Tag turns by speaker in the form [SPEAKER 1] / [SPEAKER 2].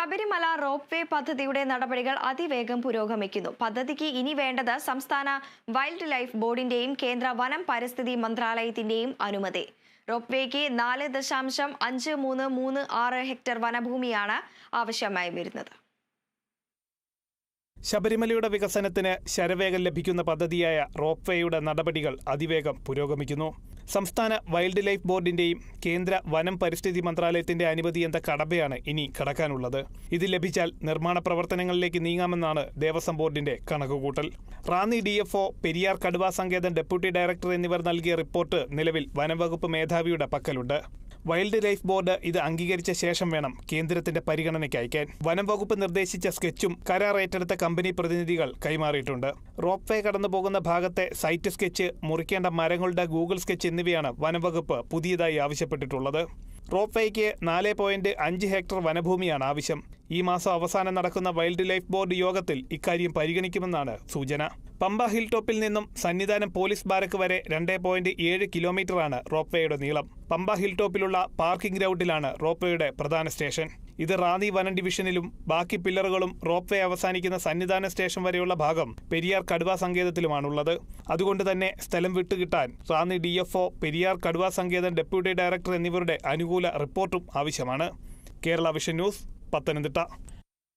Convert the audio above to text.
[SPEAKER 1] Sabarimala rope way പദ്ധതിയുടെ നടപടികൾ അതിവേഗം പുരോഗമിക്കുന്നു. പദ്ധതിക്ക് ഇനി വേണ്ടത് സംസ്ഥാന വൈൽഡ് ലൈഫ് ബോർഡിന്റെയും കേന്ദ്ര വനം പരിസ്ഥിതി മന്ത്രാലയത്തിന്റെയും അനുമതി. റോപ്പ് വേക്ക് 4.5336 ഹെക്ടർ വനഭൂമിയാണ് ആവശ്യമായി വരുന്നത്.
[SPEAKER 2] ശബരിമലയുടെ വികസനത്തിന് ശരവേഗം ലഭിക്കുന്ന പദ്ധതിയായ റോപ്പ് വേയുടെ നടപടികൾ അതിവേഗം പുരോഗമിക്കുന്നു. സംസ്ഥാന വൈൽഡ് ലൈഫ് ബോർഡിന്റെയും കേന്ദ്ര വനം പരിസ്ഥിതി മന്ത്രാലയത്തിന്റെ അനുമതി എന്ന കടമ്പയാണ് ഇനി കടക്കാനുള്ളത്. ഇത് ലഭിച്ചാൽ നിർമ്മാണ പ്രവർത്തനങ്ങളിലേക്ക് നീങ്ങാമെന്നാണ് ദേവസ്വം ബോർഡിന്റെ കണക്കുകൂട്ടൽ. റാന്നി DFO, പെരിയാർ കടുവാ സങ്കേതം ഡെപ്യൂട്ടി ഡയറക്ടർ എന്നിവർ നൽകിയ റിപ്പോർട്ട് നിലവിൽ വനംവകുപ്പ് മേധാവിയുടെ പക്കലുണ്ട്. വൈൽഡ് ലൈഫ് ബോർഡ് ഇത് അംഗീകരിച്ച ശേഷം വേണം കേന്ദ്രത്തിന്റെ പരിഗണനയ്ക്ക് അയക്കാൻ. വനംവകുപ്പ് നിർദ്ദേശിച്ച സ്കെച്ചും കരാർ ഏറ്റെടുത്ത കമ്പനി പ്രതിനിധികൾ കൈമാറിയിട്ടുണ്ട്. റോപ്പ് വേ കടന്നുപോകുന്ന ഭാഗത്തെ സൈറ്റ് സ്കെച്ച്, മുറിക്കേണ്ട മരങ്ങളുടെ ഗൂഗിൾ സ്കെച്ച് എന്നിവയാണ് വനംവകുപ്പ് പുതിയതായി ആവശ്യപ്പെട്ടിട്ടുള്ളത്. റോപ്പ് വേക്ക് 4.5 ഹെക്ടർ വനഭൂമിയാണ് ആവശ്യം. ഈ മാസം അവസാനം നടക്കുന്ന വൈൽഡ് ലൈഫ് ബോർഡ് യോഗത്തിൽ ഇക്കാര്യം പരിഗണിക്കുമെന്നാണ് സൂചന. പമ്പ ഹിൽ ടോപ്പിൽ നിന്നും സന്നിധാനം പോലീസ് ബാരക്ക് വരെ 2.7 കിലോമീറ്ററാണ് റോപ്പ് വേയുടെ നീളം. പമ്പ ഹിൽ ടോപ്പിലുള്ള പാർക്കിംഗ് ഗ്രൗണ്ടിലാണ് റോപ്പ് വേയുടെ പ്രധാന സ്റ്റേഷൻ. ഇത് റാന്നി വനം ഡിവിഷനിലും ബാക്കി പില്ലറുകളും റോപ്പ് വേ അവസാനിക്കുന്ന സന്നിധാന സ്റ്റേഷൻ വരെയുള്ള ഭാഗം പെരിയാർ കടുവാ സങ്കേതത്തിലുമാണുള്ളത്. അതുകൊണ്ട് തന്നെ സ്ഥലം വിട്ടുകിട്ടാൻ റാന്നി DFO, പെരിയാർ കടുവാ സങ്കേതം ഡെപ്യൂട്ടി ഡയറക്ടർ എന്നിവരുടെ അനുകൂല റിപ്പോർട്ടും ആവശ്യമാണ്. Kerala vision news, Pathanamthitta.